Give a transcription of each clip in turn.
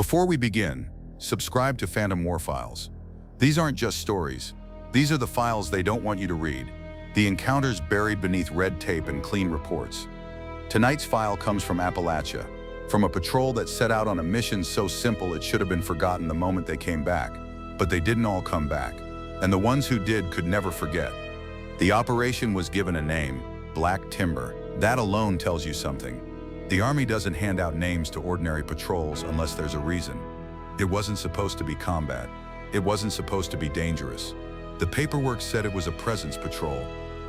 Before we begin, subscribe to Phantom Warfiles. These aren't just stories. These are the files they don't want you to read. The encounters buried beneath red tape and clean reports. Tonight's file comes from Appalachia, from a patrol that set out on a mission so simple it should have been forgotten the moment they came back. But they didn't all come back, and the ones who did could never forget. The operation was given a name, Black Timber. That alone tells you something. The Army doesn't hand out names to ordinary patrols unless there's a reason. It wasn't supposed to be combat. It wasn't supposed to be dangerous. The paperwork said it was a presence patrol.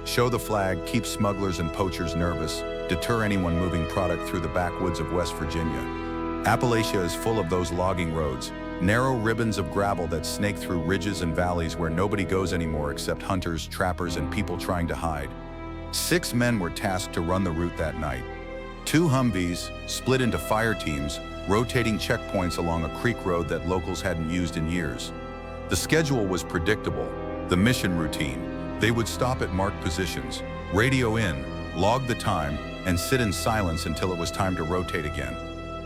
Show the flag, keep smugglers and poachers nervous, deter anyone moving product through the backwoods of West Virginia. Appalachia is full of those logging roads, narrow ribbons of gravel that snake through ridges and valleys where nobody goes anymore except hunters, trappers, and people trying to hide. 6 men were tasked to run the route that night. 2 Humvees, split into fire teams, rotating checkpoints along a creek road that locals hadn't used in years. The schedule was predictable, the mission routine. They would stop at marked positions, radio in, log the time, and sit in silence until it was time to rotate again.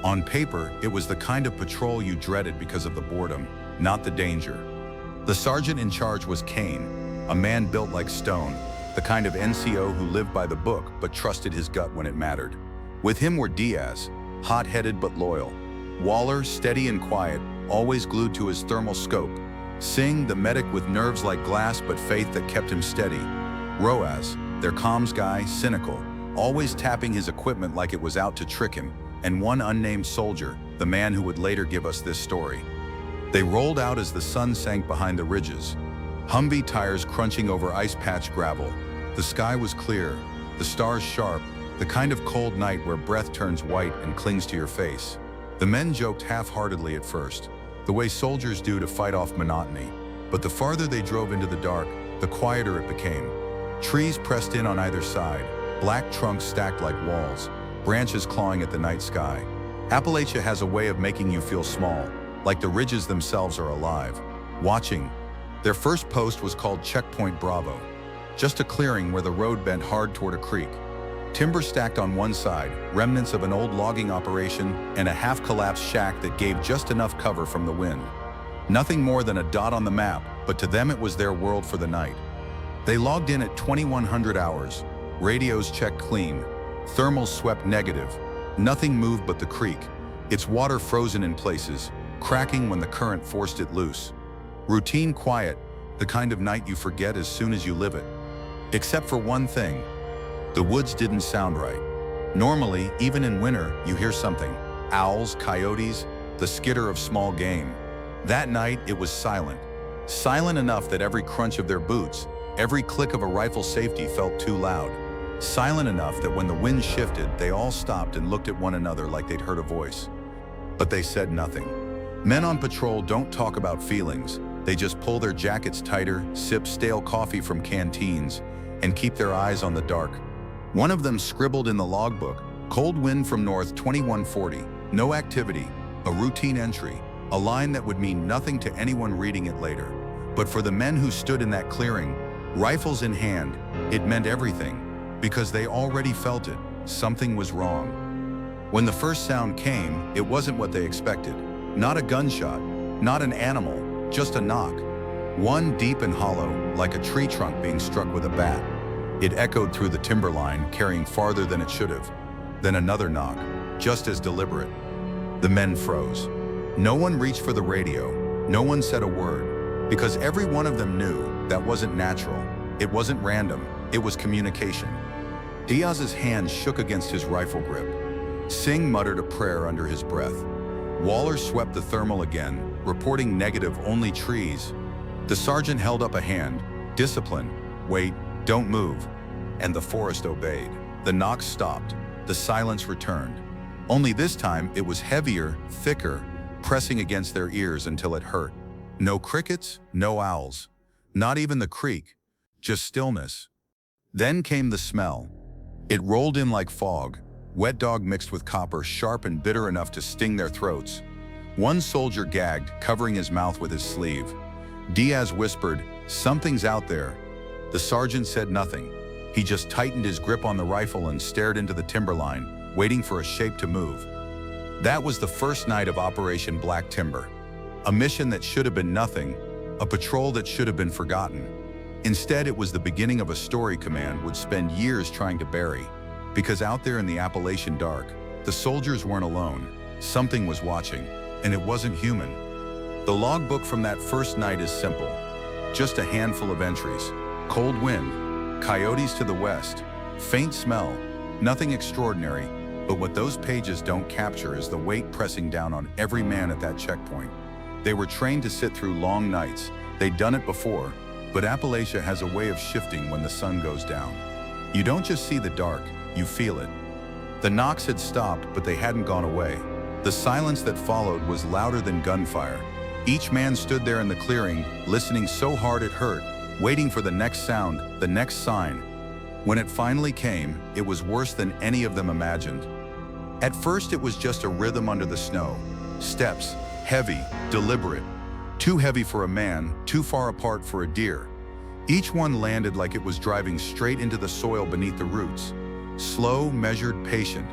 On paper, it was the kind of patrol you dreaded because of the boredom, not the danger. The sergeant in charge was Kane, a man built like stone, the kind of NCO who lived by the book but trusted his gut when it mattered. With him were Diaz, hot-headed but loyal; Waller, steady and quiet, always glued to his thermal scope; Singh, the medic with nerves like glass but faith that kept him steady; Roaz, their comms guy, cynical, always tapping his equipment like it was out to trick him; and one unnamed soldier, the man who would later give us this story. They rolled out as the sun sank behind the ridges, Humvee tires crunching over ice-patched gravel. The sky was clear, the stars sharp, the kind of cold night where breath turns white and clings to your face. The men joked half-heartedly at first, the way soldiers do to fight off monotony. But the farther they drove into the dark, the quieter it became. Trees pressed in on either side, black trunks stacked like walls, branches clawing at the night sky. Appalachia has a way of making you feel small, like the ridges themselves are alive, watching. Their first post was called Checkpoint Bravo, just a clearing where the road bent hard toward a creek. Timber stacked on one side, remnants of an old logging operation, and a half-collapsed shack that gave just enough cover from the wind. Nothing more than a dot on the map, but to them it was their world for the night. They logged in at 2100 hours, radios checked clean, thermals swept negative. Nothing moved but the creek, its water frozen in places, cracking when the current forced it loose. Routine quiet, the kind of night you forget as soon as you live it. Except for one thing. The woods didn't sound right. Normally, even in winter, you hear something. Owls, coyotes, the skitter of small game. That night, it was silent. Silent enough that every crunch of their boots, every click of a rifle safety felt too loud. Silent enough that when the wind shifted, they all stopped and looked at one another like they'd heard a voice. But they said nothing. Men on patrol don't talk about feelings. They just pull their jackets tighter, sip stale coffee from canteens, and keep their eyes on the dark. One of them scribbled in the logbook, "Cold wind from north 2140, no activity," a routine entry, a line that would mean nothing to anyone reading it later. But for the men who stood in that clearing, rifles in hand, it meant everything, because they already felt it. Something was wrong. When the first sound came, it wasn't what they expected. Not a gunshot, not an animal, just a knock. One deep and hollow, like a tree trunk being struck with a bat. It echoed through the timberline, carrying farther than it should have. Then another knock, just as deliberate. The men froze. No one reached for the radio. No one said a word, because every one of them knew that wasn't natural. It wasn't random. It was communication. Diaz's hand shook against his rifle grip. Singh muttered a prayer under his breath. Waller swept the thermal again, reporting negative, only trees. The sergeant held up a hand. Discipline. Wait. Don't move. And the forest obeyed. The knocks stopped. The silence returned. Only this time it was heavier, thicker, pressing against their ears until it hurt. No crickets, no owls. Not even the creek. Just stillness. Then came the smell. It rolled in like fog. Wet dog mixed with copper, sharp and bitter enough to sting their throats. One soldier gagged, covering his mouth with his sleeve. Diaz whispered, "Something's out there." The sergeant said nothing. He just tightened his grip on the rifle and stared into the timberline, waiting for a shape to move. That was the first night of Operation Black Timber. A mission that should have been nothing, a patrol that should have been forgotten. Instead, it was the beginning of a story command would spend years trying to bury. Because out there in the Appalachian dark, the soldiers weren't alone. Something was watching, and it wasn't human. The logbook from that first night is simple. Just a handful of entries. Cold wind, coyotes to the west, faint smell, nothing extraordinary, but what those pages don't capture is the weight pressing down on every man at that checkpoint. They were trained to sit through long nights. They'd done it before, but Appalachia has a way of shifting when the sun goes down. You don't just see the dark, you feel it. The knocks had stopped, but they hadn't gone away. The silence that followed was louder than gunfire. Each man stood there in the clearing, listening so hard it hurt, waiting for the next sound, the next sign. When it finally came, it was worse than any of them imagined. At first, it was just a rhythm under the snow. Steps, heavy, deliberate. Too heavy for a man, too far apart for a deer. Each one landed like it was driving straight into the soil beneath the roots. Slow, measured, patient.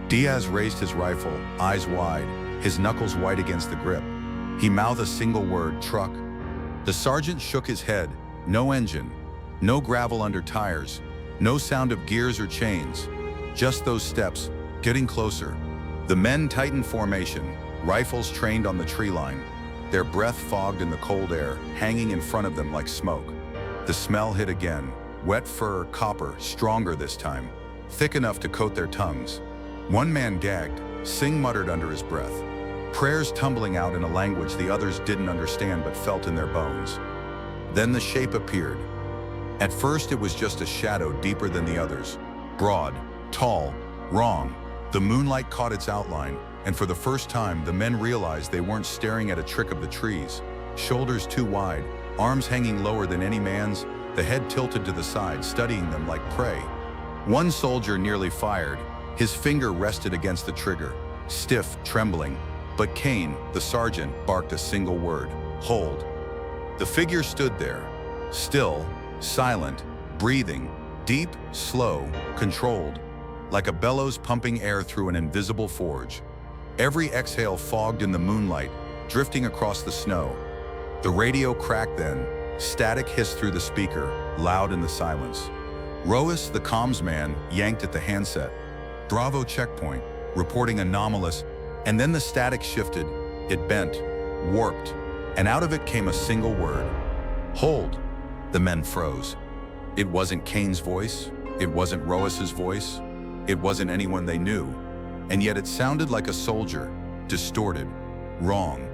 Diaz raised his rifle, eyes wide, his knuckles white against the grip. He mouthed a single word, truck. The sergeant shook his head. No engine, no gravel under tires, no sound of gears or chains. Just those steps, getting closer. The men tightened formation, rifles trained on the tree line. Their breath fogged in the cold air, hanging in front of them like smoke. The smell hit again. Wet fur, copper, stronger this time. Thick enough to coat their tongues. One man gagged. Singh muttered under his breath. Prayers tumbling out in a language the others didn't understand but felt in their bones. Then the shape appeared. At first it was just a shadow deeper than the others. Broad, tall, wrong. The moonlight caught its outline, and for the first time the men realized they weren't staring at a trick of the trees. Shoulders too wide, arms hanging lower than any man's, the head tilted to the side, studying them like prey. One soldier nearly fired. His finger rested against the trigger, stiff, trembling. But Kane, the sergeant, barked a single word, hold. The figure stood there, still, silent, breathing, deep, slow, controlled, like a bellows pumping air through an invisible forge. Every exhale fogged in the moonlight, drifting across the snow. The radio cracked then, static hissed through the speaker, loud in the silence. Roas, the comms man, yanked at the handset. Bravo checkpoint, reporting anomalous, and then the static shifted, it bent, warped, and out of it came a single word. Hold. The men froze. It wasn't Kane's voice, it wasn't Roas's voice, it wasn't anyone they knew, and yet it sounded like a soldier, distorted, wrong,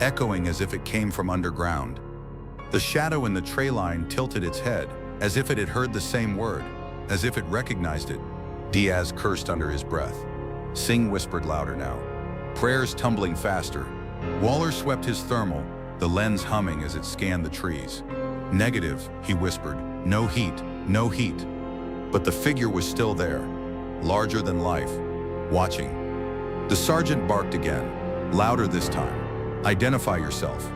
echoing as if it came from underground. The shadow in the tray line tilted its head, as if it had heard the same word, as if it recognized it. Diaz cursed under his breath. Singh whispered louder now. Prayers tumbling faster. Waller swept his thermal, the lens humming as it scanned the trees. Negative, he whispered. No heat, no heat. But the figure was still there, larger than life, watching. The sergeant barked again, louder this time. Identify yourself.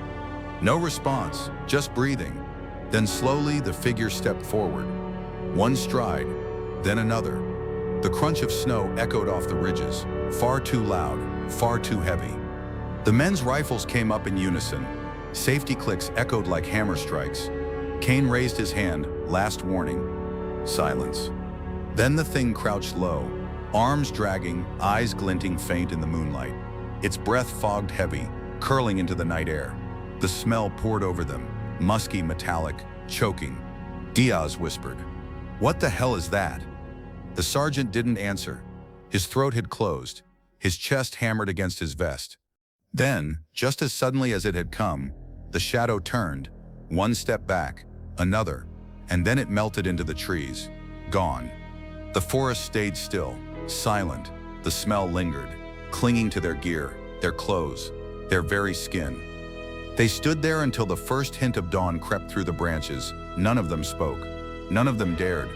No response, just breathing. Then slowly the figure stepped forward. One stride, then another. The crunch of snow echoed off the ridges, far too loud, far too heavy. The men's rifles came up in unison. Safety clicks echoed like hammer strikes. Kane raised his hand, last warning. Silence. Then the thing crouched low, arms dragging, eyes glinting faint in the moonlight. Its breath fogged heavy, curling into the night air. The smell poured over them, musky, metallic, choking. Diaz whispered, "What the hell is that?" The sergeant didn't answer. His throat had closed, his chest hammered against his vest. Then, just as suddenly as it had come, the shadow turned, one step back, another, and then it melted into the trees, gone. The forest stayed still, silent. The smell lingered, clinging to their gear, their clothes, their very skin. They stood there until the first hint of dawn crept through the branches. None of them spoke. None of them dared.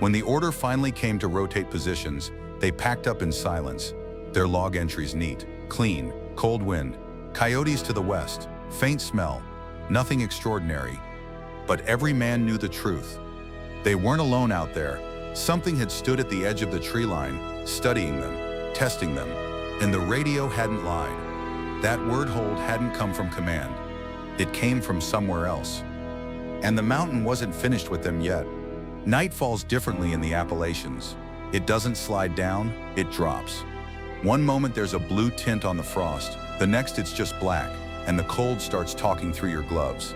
When the order finally came to rotate positions, they packed up in silence, their log entries neat, clean, cold wind, coyotes to the west, faint smell, nothing extraordinary. But every man knew the truth. They weren't alone out there. Something had stood at the edge of the tree line, studying them, testing them. And the radio hadn't lied. That word hold hadn't come from command. It came from somewhere else. And the mountain wasn't finished with them yet. Night falls differently in the Appalachians. It doesn't slide down, it drops. One moment there's a blue tint on the frost, the next it's just black, and the cold starts talking through your gloves.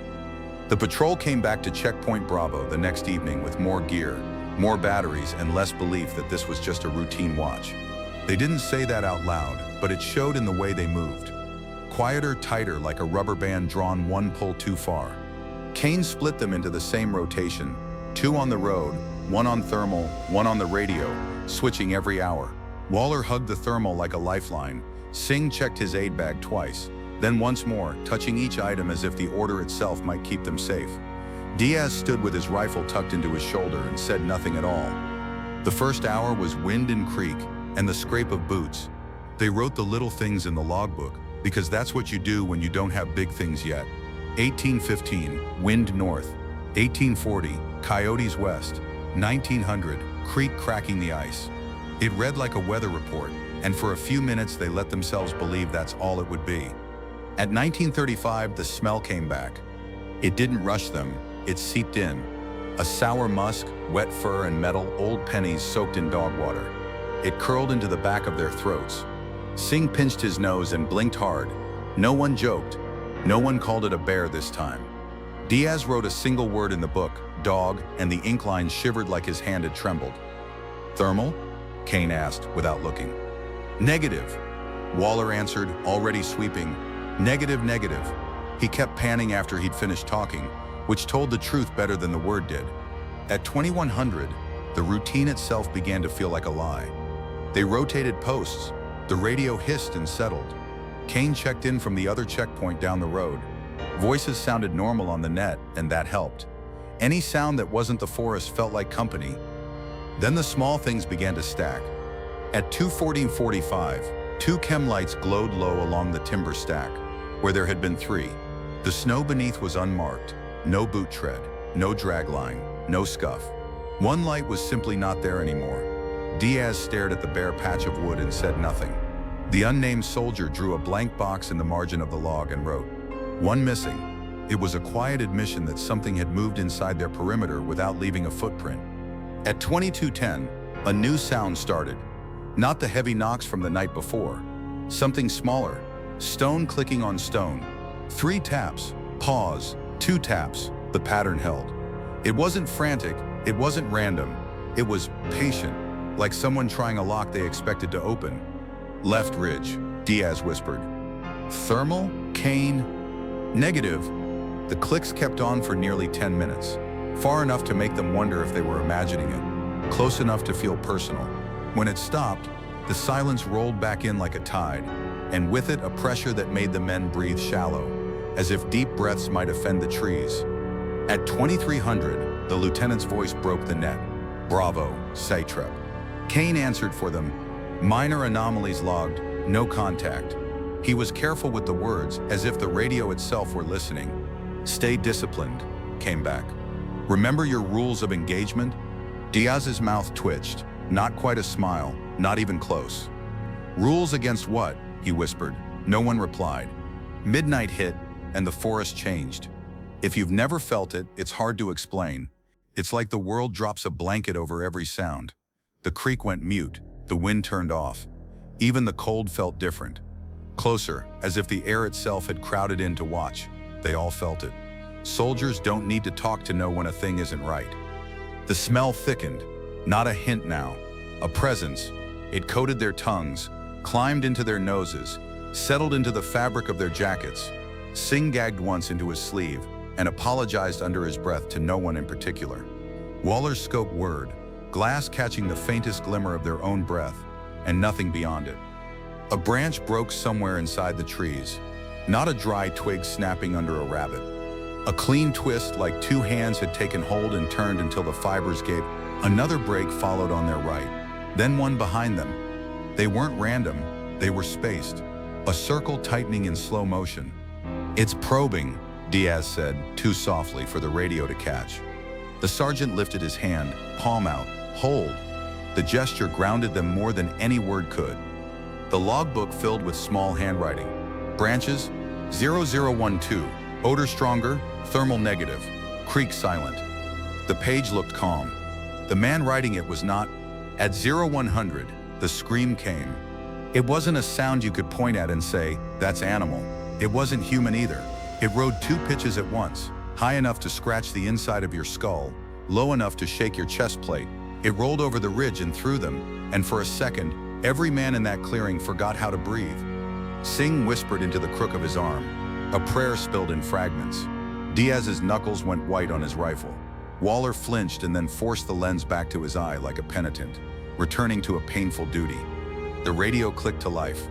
The patrol came back to Checkpoint Bravo the next evening with more gear, more batteries, and less belief that this was just a routine watch. They didn't say that out loud, but it showed in the way they moved. Quieter, tighter, like a rubber band drawn one pull too far. Kane split them into the same rotation, 2 on the road, 1 on thermal, 1 on the radio, switching every hour. Waller hugged the thermal like a lifeline. Singh checked his aid bag twice, then once more, touching each item as if the order itself might keep them safe. Diaz stood with his rifle tucked into his shoulder and said nothing at all. The first hour was wind and creek, and the scrape of boots. They wrote the little things in the logbook, because that's what you do when you don't have big things yet. 1815, wind north. 1840, coyotes west. 1900, creek cracking the ice. It read like a weather report, and for a few minutes they let themselves believe that's all it would be. At 1935, the smell came back. It didn't rush them, it seeped in. A sour musk, wet fur and metal, old pennies soaked in dog water. It curled into the back of their throats. Singh pinched his nose and blinked hard. No one joked. No one called it a bear this time. Diaz wrote a single word in the book, dog, and the ink line shivered like his hand had trembled. Thermal? Kane asked, without looking. Negative. Waller answered, already sweeping. Negative, negative. He kept panning after he'd finished talking, which told the truth better than the word did. At 2100, the routine itself began to feel like a lie. They rotated posts. The radio hissed and settled. Kane checked in from the other checkpoint down the road. Voices sounded normal on the net, and that helped. Any sound that wasn't the forest felt like company. Then the small things began to stack. At 2:14:45, 2 chem lights glowed low along the timber stack, where there had been 3. The snow beneath was unmarked. No boot tread, no drag line, no scuff. One light was simply not there anymore. Diaz stared at the bare patch of wood and said nothing. The unnamed soldier drew a blank box in the margin of the log and wrote, "One missing." It was a quiet admission that something had moved inside their perimeter without leaving a footprint. At 22:10, a new sound started. Not the heavy knocks from the night before. Something smaller, stone clicking on stone. 3 taps, pause, 2 taps, the pattern held. It wasn't frantic, it wasn't random. It was patient, like someone trying a lock they expected to open. Left ridge, Diaz whispered. Thermal? Kane? Negative. The clicks kept on for nearly 10 minutes, far enough to make them wonder if they were imagining it, close enough to feel personal. When it stopped, the silence rolled back in like a tide, and with it a pressure that made the men breathe shallow, as if deep breaths might offend the trees. At 2300, the lieutenant's voice broke the net. Bravo, Satrap. Kane answered for them. Minor anomalies logged, no contact. He was careful with the words, as if the radio itself were listening. Stay disciplined, came back. Remember your rules of engagement? Diaz's mouth twitched, not quite a smile, not even close. Rules against what? He whispered. No one replied. Midnight hit, and the forest changed. If you've never felt it, it's hard to explain. It's like the world drops a blanket over every sound. The creek went mute, the wind turned off. Even the cold felt different. Closer, as if the air itself had crowded in to watch. They all felt it. Soldiers don't need to talk to know when a thing isn't right. The smell thickened, not a hint now, a presence. It coated their tongues, climbed into their noses, settled into the fabric of their jackets. Singh gagged once into his sleeve and apologized under his breath to no one in particular. Waller's scope whirred, glass catching the faintest glimmer of their own breath, and nothing beyond it. A branch broke somewhere inside the trees, not a dry twig snapping under a rabbit. A clean twist like 2 hands had taken hold and turned until the fibers gave. Another break followed on their right, then one behind them. They weren't random, they were spaced, a circle tightening in slow motion. It's probing, Diaz said, too softly for the radio to catch. The sergeant lifted his hand, palm out, hold. The gesture grounded them more than any word could. The logbook filled with small handwriting. Branches, 0012. Odor stronger, thermal negative. Creak silent. The page looked calm. The man writing it was not. At 0100, the scream came. It wasn't a sound you could point at and say, that's animal. It wasn't human either. It rode 2 pitches at once, high enough to scratch the inside of your skull, low enough to shake your chest plate. It rolled over the ridge and through them, and for a second, every man in that clearing forgot how to breathe. Singh whispered into the crook of his arm. A prayer spilled in fragments. Diaz's knuckles went white on his rifle. Waller flinched and then forced the lens back to his eye like a penitent, returning to a painful duty. The radio clicked to life.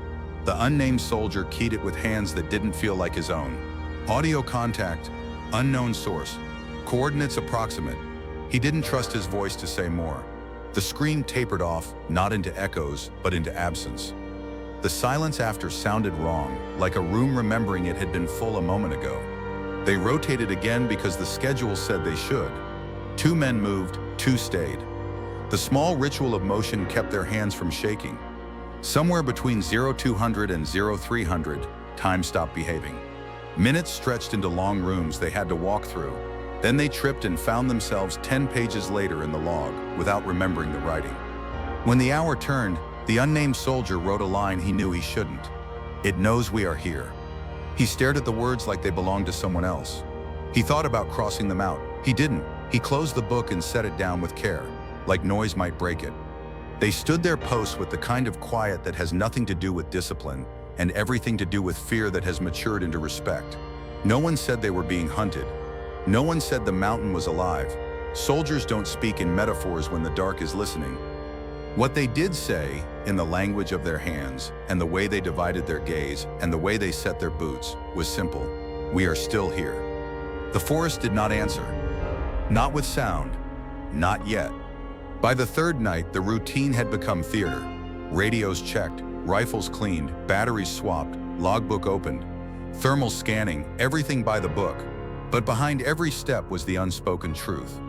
The unnamed soldier keyed it with hands that didn't feel like his own. Audio contact, unknown source, coordinates approximate. He didn't trust his voice to say more. The scream tapered off, not into echoes, but into absence. The silence after sounded wrong, like a room remembering it had been full a moment ago. They rotated again because the schedule said they should. 2 men moved, 2 stayed. The small ritual of motion kept their hands from shaking. Somewhere between 0200 and 0300, time stopped behaving. Minutes stretched into long rooms they had to walk through. Then they tripped and found themselves 10 pages later in the log, without remembering the writing. When the hour turned, the unnamed soldier wrote a line he knew he shouldn't. It knows we are here. He stared at the words like they belonged to someone else. He thought about crossing them out. He didn't. He closed the book and set it down with care, like noise might break it. They stood their posts with the kind of quiet that has nothing to do with discipline and everything to do with fear that has matured into respect. No one said they were being hunted. No one said the mountain was alive. Soldiers don't speak in metaphors when the dark is listening. What they did say, in the language of their hands, and the way they divided their gaze, and the way they set their boots, was simple. We are still here. The forest did not answer. Not with sound. Not yet. By the 3rd night, the routine had become theater. Radios checked, rifles cleaned, batteries swapped, logbook opened. Thermal scanning, everything by the book. But behind every step was the unspoken truth.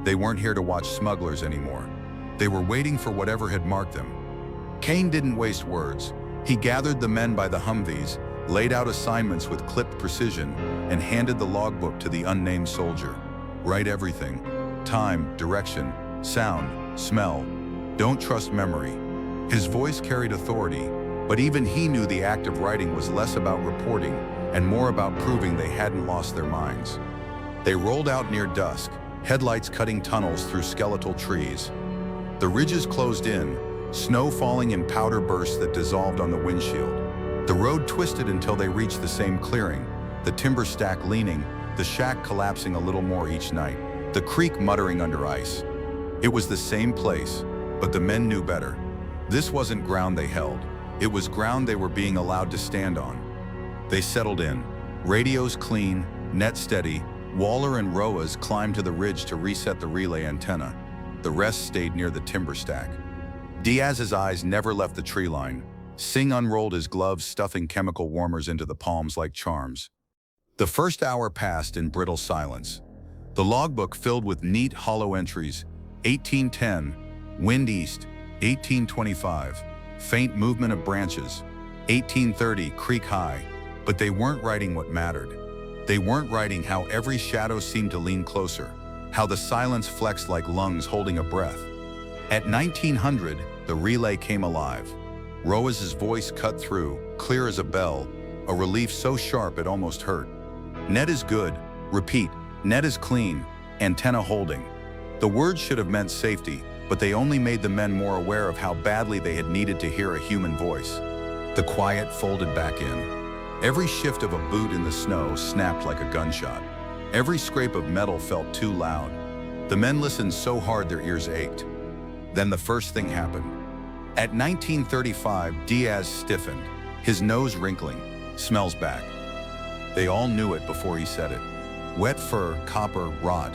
They weren't here to watch smugglers anymore. They were waiting for whatever had marked them. Kane didn't waste words. He gathered the men by the Humvees, laid out assignments with clipped precision, and handed the logbook to the unnamed soldier. Write everything. Time, direction, sound, smell. Don't trust memory. His voice carried authority, but even he knew the act of writing was less about reporting and more about proving they hadn't lost their minds. They rolled out near dusk, headlights cutting tunnels through skeletal trees. The ridges closed in, snow falling in powder bursts that dissolved on the windshield. The road twisted until they reached the same clearing, the timber stack leaning, the shack collapsing a little more each night, the creek muttering under ice. It was the same place, but the men knew better. This wasn't ground they held. It was ground they were being allowed to stand on. They settled in, radios clean, net steady. Waller and Roas climbed to the ridge to reset the relay antenna. The rest stayed near the timber stack. Diaz's eyes never left the tree line. Singh unrolled his gloves, stuffing chemical warmers into the palms like charms. The first hour passed in brittle silence. The logbook filled with neat, hollow entries. 1810, wind east. 1825, faint movement of branches. 1830, creek high. But they weren't writing what mattered. They weren't writing how every shadow seemed to lean closer, how the silence flexed like lungs holding a breath. At 1900, the relay came alive. Roas's voice cut through, clear as a bell, a relief so sharp it almost hurt. Net is good. Repeat, net is clean. Antenna holding. The words should have meant safety, but they only made the men more aware of how badly they had needed to hear a human voice. The quiet folded back in. Every shift of a boot in the snow snapped like a gunshot. Every scrape of metal felt too loud. The men listened so hard their ears ached. Then the first thing happened. At 1935, Diaz stiffened, his nose wrinkling. Smells back. They all knew it before he said it. Wet fur, copper, rot.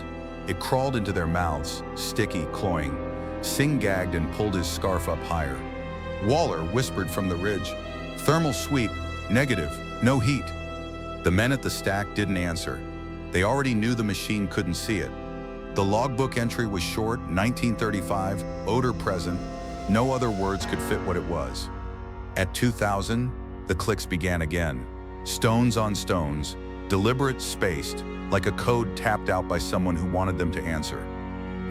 It crawled into their mouths, sticky, cloying. Singh gagged and pulled his scarf up higher. Waller whispered from the ridge. Thermal sweep, negative, no heat. The men at the stack didn't answer. They already knew the machine couldn't see it. The logbook entry was short, 1935, odor present. No other words could fit what it was. At 2000, the clicks began again. Stones on stones, deliberate, spaced, like a code tapped out by someone who wanted them to answer.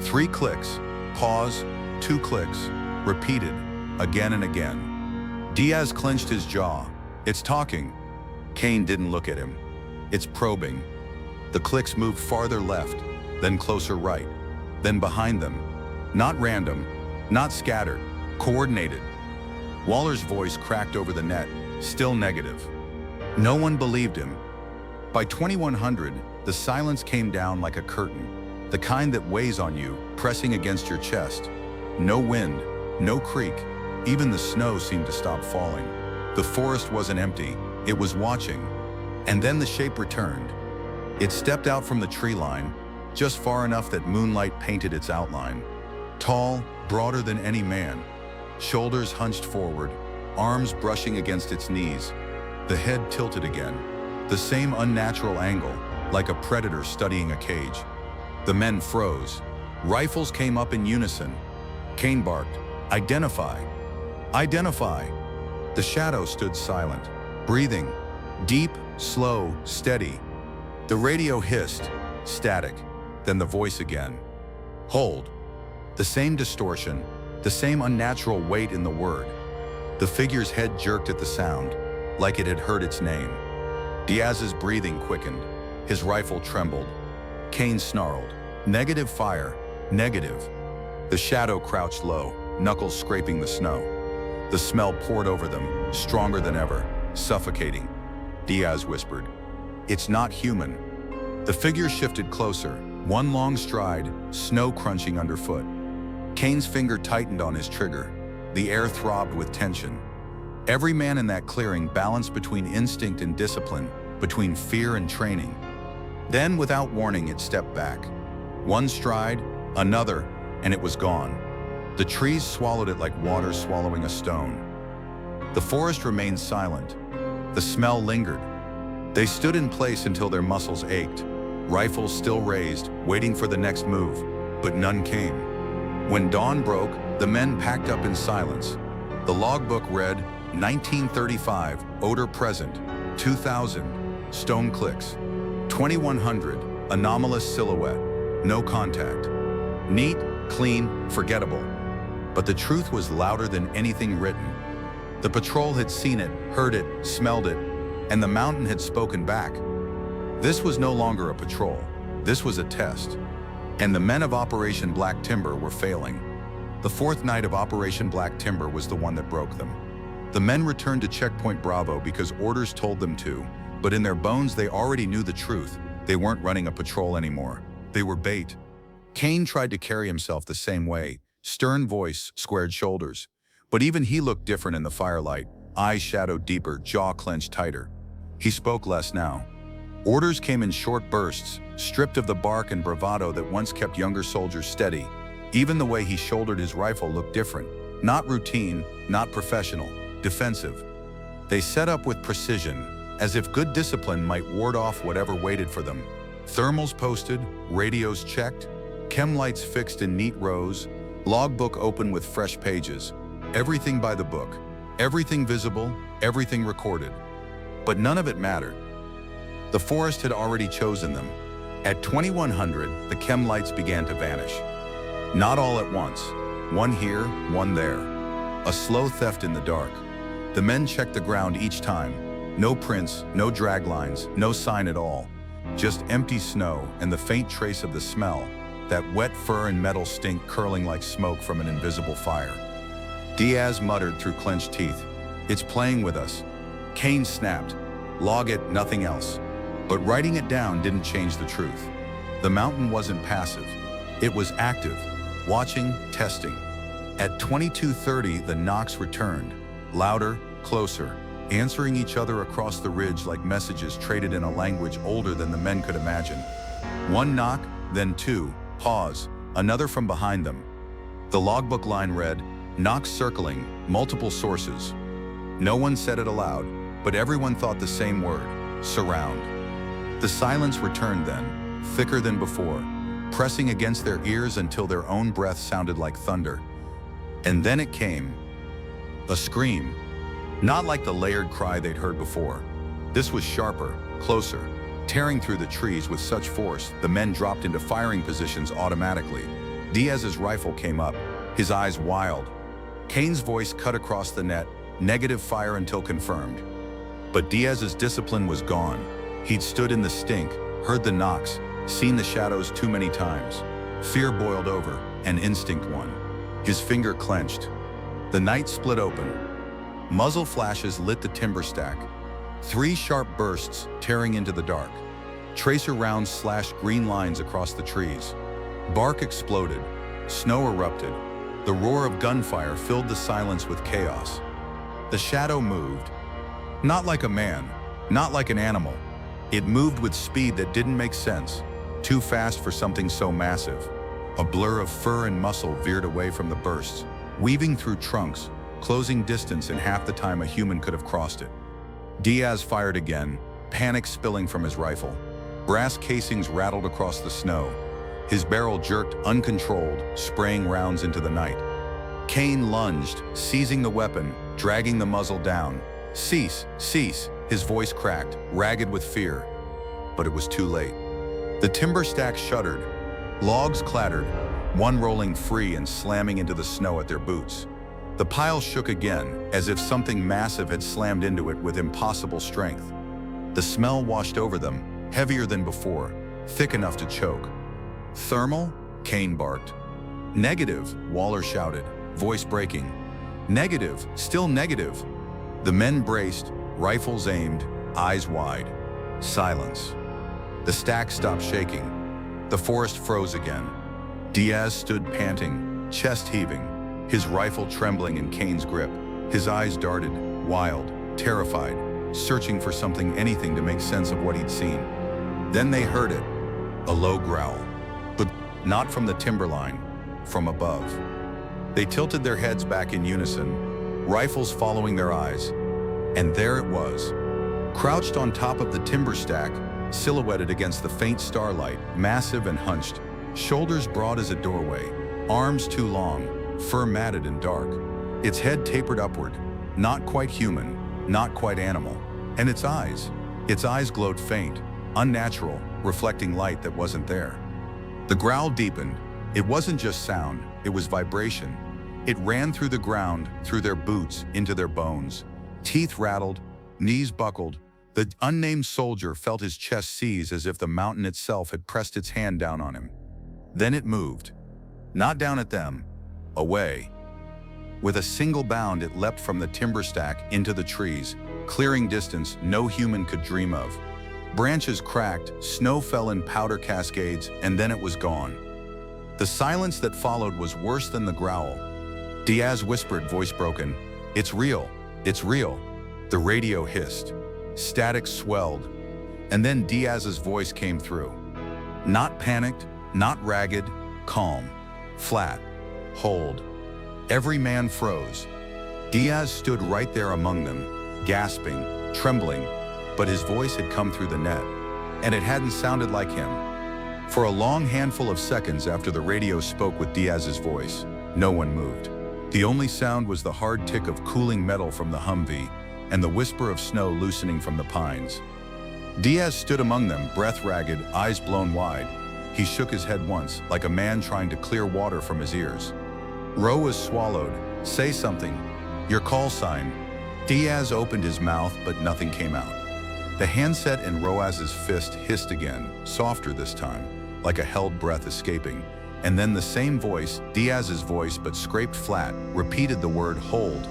3 clicks, pause, 2 clicks, repeated, again and again. Diaz clenched his jaw. It's talking. Kane didn't look at him. It's probing. The clicks moved farther left, then closer right, then behind them. Not random, not scattered, coordinated. Waller's voice cracked over the net, still negative. No one believed him. By 2100, the silence came down like a curtain, the kind that weighs on you, pressing against your chest. No wind, no creak, even the snow seemed to stop falling. The forest wasn't empty, it was watching. And then the shape returned. It stepped out from the tree line, just far enough that moonlight painted its outline. Tall, broader than any man, shoulders hunched forward, arms brushing against its knees, the head tilted again, the same unnatural angle, like a predator studying a cage. The men froze. Rifles came up in unison. Kane barked, "Identify! Identify!" The shadow stood silent, breathing, deep, slow, steady. The radio hissed, static, then the voice again. "Hold." The same distortion, the same unnatural weight in the word. The figure's head jerked at the sound, like it had heard its name. Diaz's breathing quickened. His rifle trembled. Kane snarled, "Negative fire, negative." The shadow crouched low, knuckles scraping the snow. The smell poured over them, stronger than ever, suffocating. Diaz whispered, "It's not human." The figure shifted closer, one long stride, snow crunching underfoot. Kane's finger tightened on his trigger. The air throbbed with tension. Every man in that clearing balanced between instinct and discipline, between fear and training. Then, without warning, it stepped back. One stride, another, and it was gone. The trees swallowed it like water swallowing a stone. The forest remained silent. The smell lingered. They stood in place until their muscles ached, rifles still raised, waiting for the next move, but none came. When dawn broke, the men packed up in silence. The logbook read, 1935, odor present, 2000, stone clicks, 2100, anomalous silhouette, no contact. Neat, clean, forgettable. But the truth was louder than anything written. The patrol had seen it, heard it, smelled it, and the mountain had spoken back. This was no longer a patrol. This was a test. And the men of Operation Black Timber were failing. The 4th night of Operation Black Timber was the one that broke them. The men returned to Checkpoint Bravo because orders told them to, but in their bones they already knew the truth. They weren't running a patrol anymore. They were bait. Kane tried to carry himself the same way, stern voice, squared shoulders. But even he looked different in the firelight, eyes shadowed deeper, jaw clenched tighter. He spoke less now. Orders came in short bursts, stripped of the bark and bravado that once kept younger soldiers steady. Even the way he shouldered his rifle looked different. Not routine, not professional, defensive. They set up with precision, as if good discipline might ward off whatever waited for them. Thermals posted, radios checked, chem lights fixed in neat rows, logbook open with fresh pages. Everything by the book, everything visible, everything recorded. But none of it mattered. The forest had already chosen them. At 2100, the chem lights began to vanish. Not all at once. One here, one there. A slow theft in the dark. The men checked the ground each time. No prints, no drag lines, no sign at all. Just empty snow and the faint trace of the smell, that wet fur and metal stink curling like smoke from an invisible fire. Diaz muttered through clenched teeth, "It's playing with us." Kane snapped, "Log it, nothing else." But writing it down didn't change the truth. The mountain wasn't passive. It was active, watching, testing. At 2230, the knocks returned, louder, closer, answering each other across the ridge like messages traded in a language older than the men could imagine. One knock, then 2, pause, another from behind them. The logbook line read, "Knocks circling, multiple sources." No one said it aloud, but everyone thought the same word, surround. The silence returned then, thicker than before, pressing against their ears until their own breath sounded like thunder. And then it came. A scream. Not like the layered cry they'd heard before. This was sharper, closer, tearing through the trees with such force the men dropped into firing positions automatically. Diaz's rifle came up, his eyes wild. Kane's voice cut across the net, negative fire until confirmed. But Diaz's discipline was gone. He'd stood in the stink, heard the knocks, seen the shadows too many times. Fear boiled over, and instinct won. His finger clenched. The night split open. Muzzle flashes lit the timber stack. 3 sharp bursts tearing into the dark. Tracer rounds slashed green lines across the trees. Bark exploded. Snow erupted. The roar of gunfire filled the silence with chaos. The shadow moved. Not like a man, not like an animal. It moved with speed that didn't make sense. Too fast for something so massive. A blur of fur and muscle veered away from the bursts, weaving through trunks, closing distance in half the time a human could have crossed it. Diaz fired again, panic spilling from his rifle. Brass casings rattled across the snow. His barrel jerked uncontrolled, spraying rounds into the night. Kane lunged, seizing the weapon, dragging the muzzle down. "Cease, cease," his voice cracked, ragged with fear. But it was too late. The timber stack shuddered. Logs clattered, one rolling free and slamming into the snow at their boots. The pile shook again, as if something massive had slammed into it with impossible strength. The smell washed over them, heavier than before, thick enough to choke. "Thermal?" Kane barked. "Negative," Waller shouted, voice breaking. "Negative, still negative." The men braced, rifles aimed, eyes wide. Silence. The stack stopped shaking. The forest froze again. Diaz stood panting, chest heaving, his rifle trembling in Kane's grip. His eyes darted, wild, terrified, searching for something, anything to make sense of what he'd seen. Then they heard it, a low growl. But not from the timberline, from above. They tilted their heads back in unison, rifles following their eyes. And there it was, crouched on top of the timber stack, silhouetted against the faint starlight, massive and hunched, shoulders broad as a doorway, arms too long, fur matted and dark. Its head tapered upward, not quite human, not quite animal. And its eyes glowed faint, unnatural, reflecting light that wasn't there. The growl deepened. It wasn't just sound, it was vibration. It ran through the ground, through their boots, into their bones. Teeth rattled, knees buckled. The unnamed soldier felt his chest seize as if the mountain itself had pressed its hand down on him. Then it moved. Not down at them, away. With a single bound, it leapt from the timber stack into the trees, clearing distance no human could dream of. Branches cracked, snow fell in powder cascades, and then it was gone. The silence that followed was worse than the growl. Diaz whispered, voice broken, "It's real, it's real." The radio hissed. Static swelled. And then Diaz's voice came through. Not panicked, not ragged, calm, flat, hold. Every man froze. Diaz stood right there among them, gasping, trembling, but his voice had come through the net, and it hadn't sounded like him. For a long handful of seconds after the radio spoke with Diaz's voice, no one moved. The only sound was the hard tick of cooling metal from the Humvee and the whisper of snow loosening from the pines. Diaz stood among them, breath ragged, eyes blown wide. He shook his head once, like a man trying to clear water from his ears. Ro was swallowed. "Say something. Your call sign." Diaz opened his mouth, but nothing came out. The handset in Roaz's fist hissed again, softer this time, like a held breath escaping. And then the same voice, Diaz's voice but scraped flat, repeated the word hold.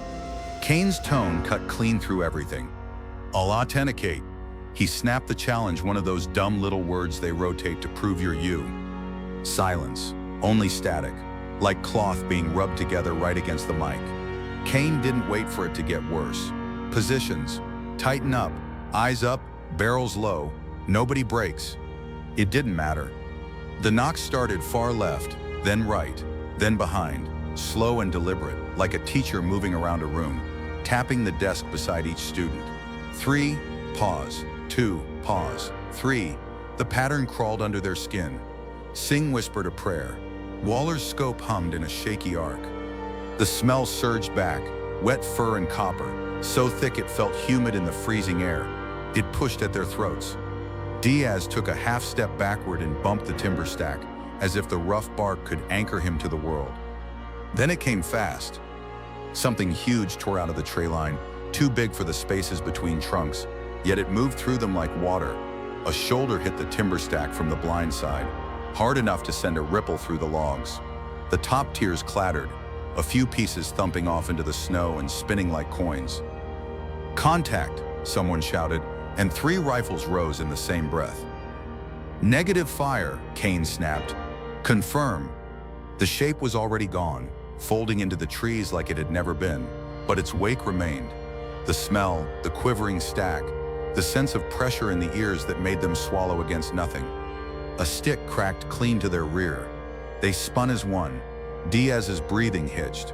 Kane's tone cut clean through everything. "I'll authenticate." He snapped the challenge, one of those dumb little words they rotate to prove you're you. Silence, only static, like cloth being rubbed together right against the mic. Kane didn't wait for it to get worse. Positions, tighten up, eyes up, barrels low, nobody breaks. It didn't matter. The knock started far left, then right, then behind, slow and deliberate, like a teacher moving around a room, tapping the desk beside each student. 3, pause. 2, pause. 3. The pattern crawled under their skin. Singh whispered a prayer. Waller's scope hummed in a shaky arc. The smell surged back, wet fur and copper, so thick it felt humid in the freezing air. It pushed at their throats. Diaz took a half step backward and bumped the timber stack, as if the rough bark could anchor him to the world. Then it came fast. Something huge tore out of the tree line, too big for the spaces between trunks, yet it moved through them like water. A shoulder hit the timber stack from the blind side, hard enough to send a ripple through the logs. The top tiers clattered, a few pieces thumping off into the snow and spinning like coins. "Contact," someone shouted, and 3 rifles rose in the same breath. "Negative fire," Kane snapped. "Confirm." The shape was already gone, folding into the trees like it had never been, but its wake remained. The smell, the quivering stack, the sense of pressure in the ears that made them swallow against nothing. A stick cracked clean to their rear. They spun as one. Diaz's breathing hitched.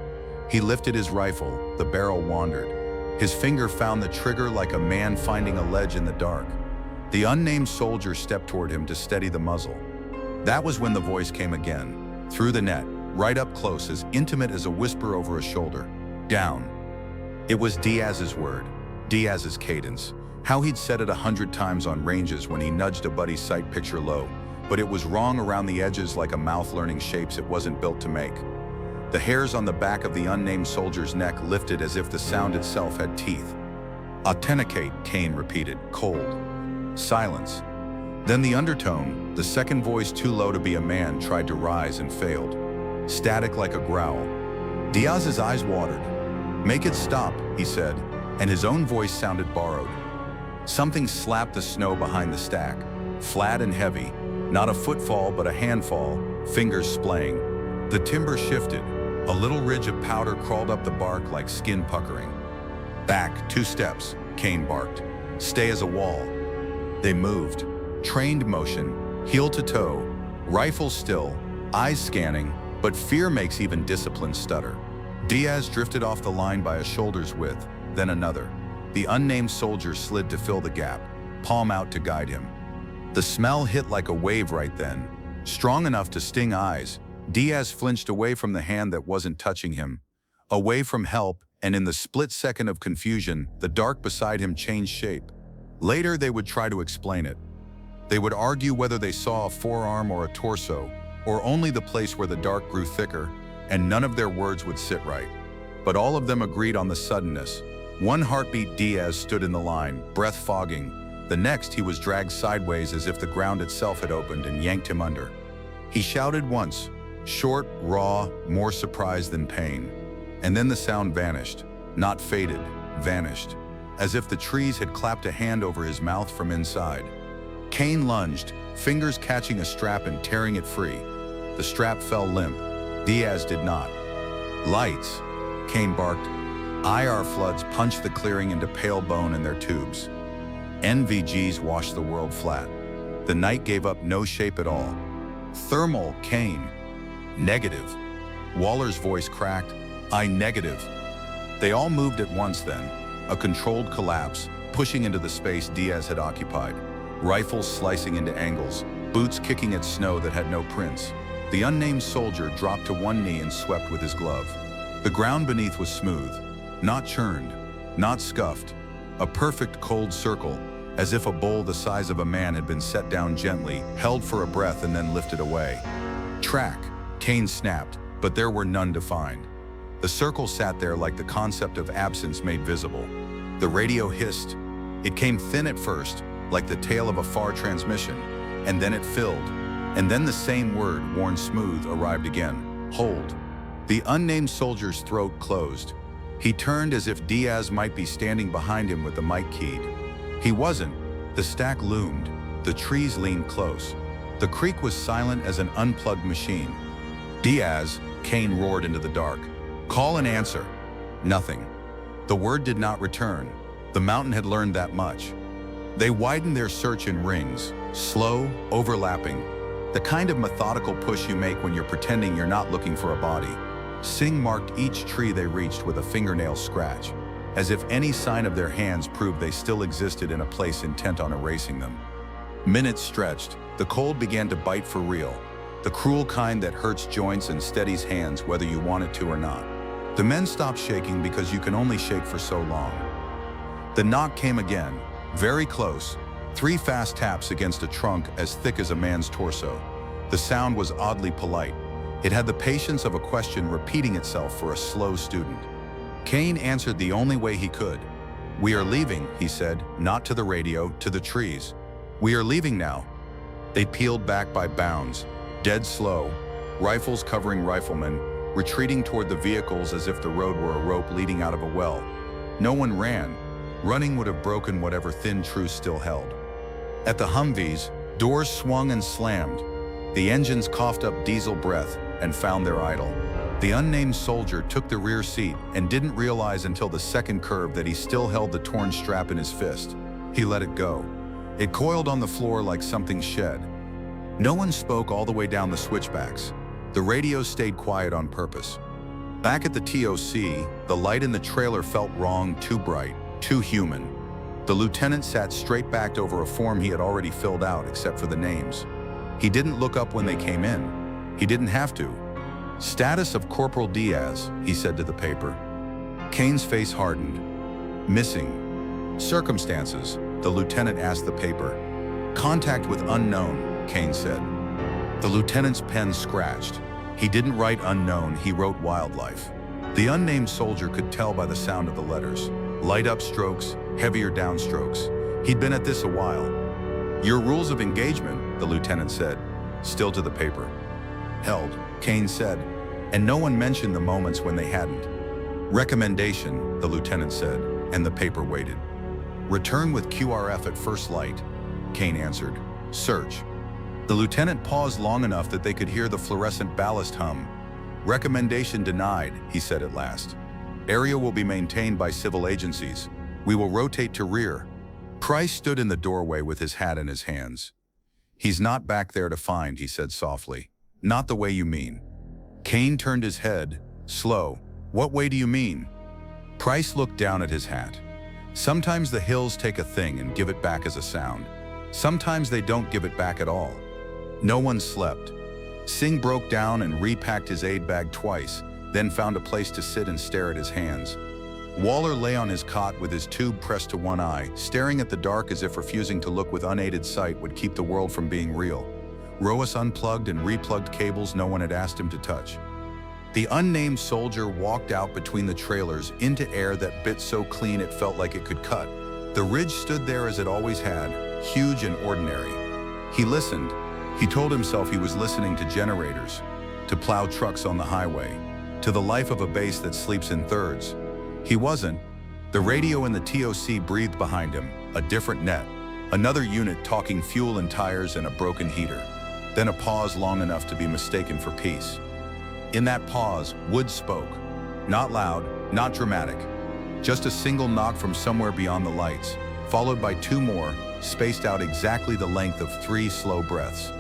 He lifted his rifle, the barrel wandered. His finger found the trigger like a man finding a ledge in the dark. The unnamed soldier stepped toward him to steady the muzzle. That was when the voice came again, through the net, right up close, as intimate as a whisper over a shoulder. "Down." It was Diaz's word, Diaz's cadence, how he'd said it 100 times on ranges when he nudged a buddy's sight picture low, but it was wrong around the edges like a mouth learning shapes it wasn't built to make. The hairs on the back of the unnamed soldier's neck lifted as if the sound itself had teeth. "Authenticate," Kane repeated, cold. Silence. Then the undertone, the second voice too low to be a man, tried to rise and failed. Static like a growl. Diaz's eyes watered. "Make it stop," he said, and his own voice sounded borrowed. Something slapped the snow behind the stack, flat and heavy, not a footfall but a handfall, fingers splaying. The timber shifted. A little ridge of powder crawled up the bark like skin puckering. "Back, 2 steps," Kane barked. "Stay as a wall." They moved. Trained motion, heel to toe, rifle still, eyes scanning, but fear makes even discipline stutter. Diaz drifted off the line by a shoulder's width, then another. The unnamed soldier slid to fill the gap, palm out to guide him. The smell hit like a wave right then, strong enough to sting eyes. Diaz flinched away from the hand that wasn't touching him, away from help, and in the split second of confusion, the dark beside him changed shape. Later, they would try to explain it. They would argue whether they saw a forearm or a torso, or only the place where the dark grew thicker, and none of their words would sit right. But all of them agreed on the suddenness. One heartbeat, Diaz stood in the line, breath fogging. The next, he was dragged sideways as if the ground itself had opened and yanked him under. He shouted once, short, raw, more surprise than pain. And then the sound vanished, not faded, vanished, as if the trees had clapped a hand over his mouth from inside. Kane lunged, fingers catching a strap and tearing it free. The strap fell limp. Diaz did not. "Lights," Kane barked. IR floods punched the clearing into pale bone in their tubes. NVGs washed the world flat. The night gave up no shape at all. "Thermal," Kane. "Negative." Waller's voice cracked. "I negative." They all moved at once then, a controlled collapse, pushing into the space Diaz had occupied. Rifles slicing into angles, boots kicking at snow that had no prints. The unnamed soldier dropped to one knee and swept with his glove. The ground beneath was smooth, not churned, not scuffed. A perfect cold circle, as if a bowl the size of a man had been set down gently, held for a breath and then lifted away. "Track," Kane snapped, but there were none to find. The circle sat there like the concept of absence made visible. The radio hissed. It came thin at first, like the tail of a far transmission, and then it filled. And then the same word, worn smooth, arrived again. "Hold." The unnamed soldier's throat closed. He turned as if Diaz might be standing behind him with the mic keyed. He wasn't. The stack loomed. The trees leaned close. The creek was silent as an unplugged machine. "Diaz," Kane roared into the dark. "Call and answer." Nothing. The word did not return. The mountain had learned that much. They widened their search in rings, slow, overlapping, the kind of methodical push you make when you're pretending you're not looking for a body. Singh marked each tree they reached with a fingernail scratch, as if any sign of their hands proved they still existed in a place intent on erasing them. Minutes stretched. The cold began to bite for real, the cruel kind that hurts joints and steadies hands whether you want it to or not. The men stopped shaking because you can only shake for so long. The knock came again, very close, 3 fast taps against a trunk as thick as a man's torso. The sound was oddly polite. It had the patience of a question repeating itself for a slow student. Kane answered the only way he could. "We are leaving," he said, not to the radio, to the trees. "We are leaving now." They peeled back by bounds, dead slow, rifles covering riflemen, retreating toward the vehicles as if the road were a rope leading out of a well. No one ran. Running would have broken whatever thin truce still held. At the Humvees, doors swung and slammed. The engines coughed up diesel breath and found their idol. The unnamed soldier took the rear seat and didn't realize until the second curve that he still held the torn strap in his fist. He let it go. It coiled on the floor like something shed. No one spoke all the way down the switchbacks. The radio stayed quiet on purpose. Back at the TOC, the light in the trailer felt wrong, too bright, too human. The lieutenant sat straight-backed over a form he had already filled out except for the names. He didn't look up when they came in. He didn't have to. "Status of Corporal Diaz," he said to the paper. Kane's face hardened. "Missing. Circumstances," the lieutenant asked the paper. "Contact with unknown," Kane said. The lieutenant's pen scratched. He didn't write unknown, he wrote wildlife. The unnamed soldier could tell by the sound of the letters. Light upstrokes, heavier downstrokes. He'd been at this a while. "Your rules of engagement," the lieutenant said, still to the paper. "Held," Kane said, and no one mentioned the moments when they hadn't. "Recommendation," the lieutenant said, and the paper waited. "Return with QRF at first light," Kane answered. "Search." The lieutenant paused long enough that they could hear the fluorescent ballast hum. "Recommendation denied," he said at last. "Area will be maintained by civil agencies. We will rotate to rear." Price stood in the doorway with his hat in his hands. "He's not back there to find," he said softly. "Not the way you mean." Kane turned his head, slow. "What way do you mean?" Price looked down at his hat. "Sometimes the hills take a thing and give it back as a sound. Sometimes they don't give it back at all." No one slept. Singh broke down and repacked his aid bag twice, then found a place to sit and stare at his hands. Waller lay on his cot with his tube pressed to one eye, staring at the dark as if refusing to look with unaided sight would keep the world from being real. Roas unplugged and replugged cables no one had asked him to touch. The unnamed soldier walked out between the trailers into air that bit so clean it felt like it could cut. The ridge stood there as it always had, huge and ordinary. He listened. He told himself he was listening to generators, to plow trucks on the highway, to the life of a base that sleeps in thirds. He wasn't. The radio in the TOC breathed behind him, a different net, another unit talking fuel and tires and a broken heater. Then a pause long enough to be mistaken for peace. In that pause, Wood spoke. Not loud, not dramatic. Just a single knock from somewhere beyond the lights, followed by 2 more, spaced out exactly the length of 3 slow breaths.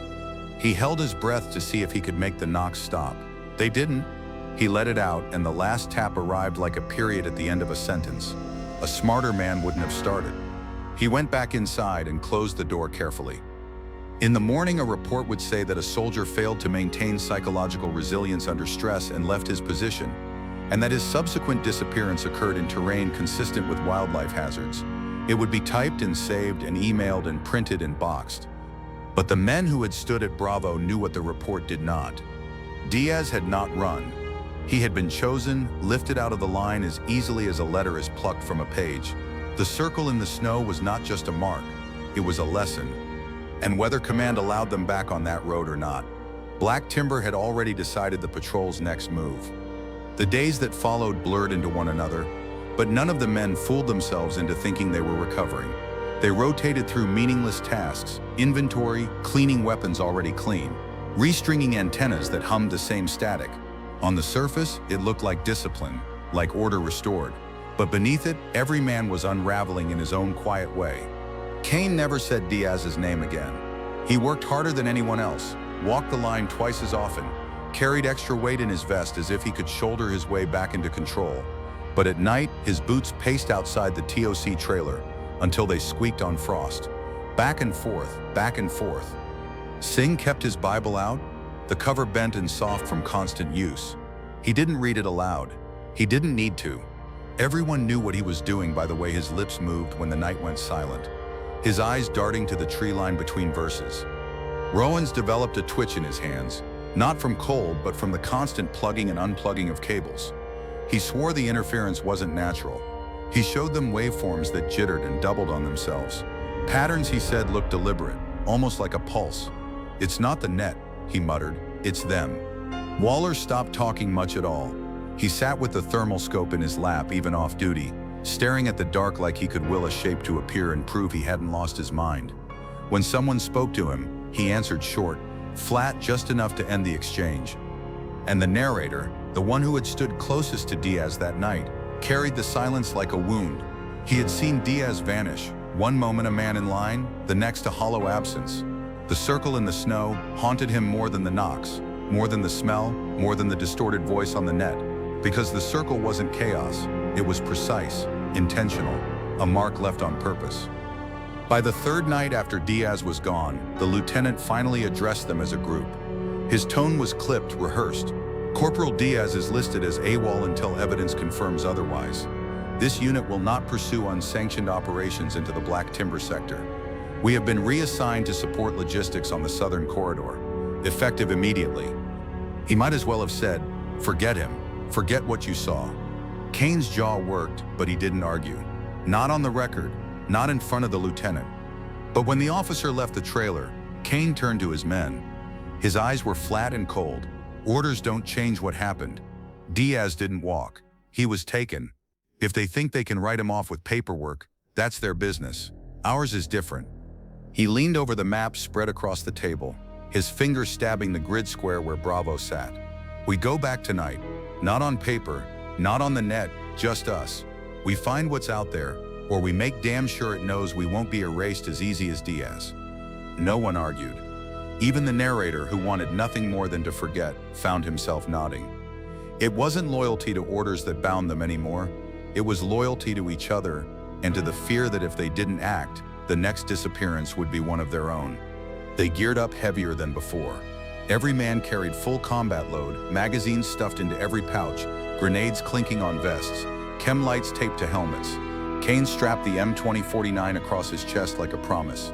He held his breath to see if he could make the knocks stop. They didn't. He let it out, and the last tap arrived like a period at the end of a sentence. A smarter man wouldn't have started. He went back inside and closed the door carefully. In the morning, a report would say that a soldier failed to maintain psychological resilience under stress and left his position, and that his subsequent disappearance occurred in terrain consistent with wildlife hazards. It would be typed and saved and emailed and printed and boxed. But the men who had stood at Bravo knew what the report did not. Diaz had not run. He had been chosen, lifted out of the line as easily as a letter is plucked from a page. The circle in the snow was not just a mark, it was a lesson. And whether command allowed them back on that road or not, Black Timber had already decided the patrol's next move. The days that followed blurred into one another, but none of the men fooled themselves into thinking they were recovering. They rotated through meaningless tasks, inventory, cleaning weapons already clean, restringing antennas that hummed the same static. On the surface, it looked like discipline, like order restored. But beneath it, every man was unraveling in his own quiet way. Kane never said Diaz's name again. He worked harder than anyone else, walked the line twice as often, carried extra weight in his vest as if he could shoulder his way back into control. But at night, his boots paced outside the TOC trailer until they squeaked on frost. Back and forth, back and forth. Singh kept his Bible out, the cover bent and soft from constant use. He didn't read it aloud. He didn't need to. Everyone knew what he was doing by the way his lips moved when the night went silent, his eyes darting to the tree line between verses. Rowan's developed a twitch in his hands, not from cold but from the constant plugging and unplugging of cables. He swore the interference wasn't natural. He showed them waveforms that jittered and doubled on themselves. Patterns, he said, looked deliberate, almost like a pulse. "It's not the net," he muttered, "it's them." Waller stopped talking much at all. He sat with the thermal scope in his lap, even off duty, staring at the dark like he could will a shape to appear and prove he hadn't lost his mind. When someone spoke to him, he answered short, flat, just enough to end the exchange. And the narrator, the one who had stood closest to Diaz that night, carried the silence like a wound. He had seen Diaz vanish, one moment a man in line, the next a hollow absence. The circle in the snow haunted him more than the knocks, more than the smell, more than the distorted voice on the net. Because the circle wasn't chaos, it was precise, intentional, a mark left on purpose. By the third night after Diaz was gone, the lieutenant finally addressed them as a group. His tone was clipped, rehearsed. "Corporal Diaz is listed as AWOL until evidence confirms otherwise. This unit will not pursue unsanctioned operations into the Black Timber sector. We have been reassigned to support logistics on the southern corridor, effective immediately." He might as well have said, "Forget him. Forget what you saw." Kane's jaw worked, but he didn't argue. Not on the record, not in front of the lieutenant. But when the officer left the trailer, Kane turned to his men. His eyes were flat and cold. Orders don't change what happened. Diaz didn't walk. He was taken. If they think they can write him off with paperwork, that's their business. Ours is different. He leaned over the map spread across the table, his fingers stabbing the grid square where Bravo sat. "We go back tonight. Not on paper, not on the net, just us. We find what's out there, or we make damn sure it knows we won't be erased as easy as Diaz." No one argued. Even the narrator, who wanted nothing more than to forget, found himself nodding. It wasn't loyalty to orders that bound them anymore. It was loyalty to each other and to the fear that if they didn't act, the next disappearance would be one of their own. They geared up heavier than before. Every man carried full combat load, magazines stuffed into every pouch, grenades clinking on vests, chem lights taped to helmets. Kane strapped the M2049 across his chest like a promise.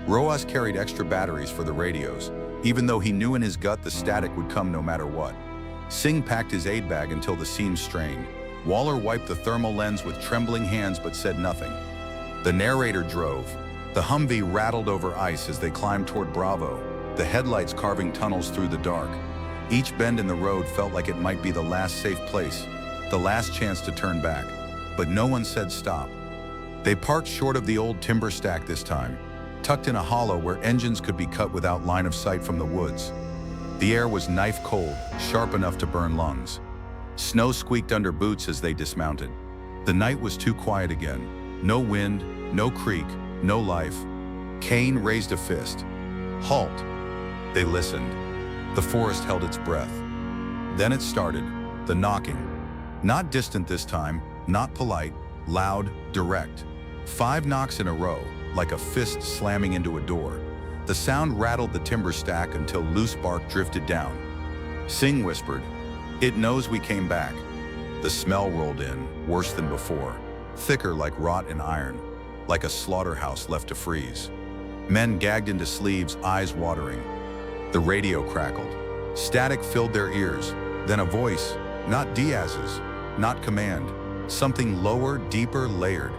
Roas carried extra batteries for the radios, even though he knew in his gut the static would come no matter what. Singh packed his aid bag until the seams strained. Waller wiped the thermal lens with trembling hands but said nothing. The narrator drove. The Humvee rattled over ice as they climbed toward Bravo, the headlights carving tunnels through the dark. Each bend in the road felt like it might be the last safe place, the last chance to turn back. But no one said stop. They parked short of the old timber stack this time, tucked in a hollow where engines could be cut without line of sight from the woods. The air was knife cold, sharp enough to burn lungs. Snow squeaked under boots as they dismounted. The night was too quiet again. No wind, no creek, no life. Kane raised a fist. "Halt." They listened. The forest held its breath. Then it started, the knocking. Not distant this time, not polite, loud, direct. 5 knocks in a row, like a fist slamming into a door. The sound rattled the timber stack until loose bark drifted down. Singh whispered, "It knows we came back." The smell rolled in, worse than before, thicker like rot and iron, like a slaughterhouse left to freeze. Men gagged into sleeves, eyes watering. The radio crackled. Static filled their ears, then a voice, not Diaz's, not command, something lower, deeper, layered.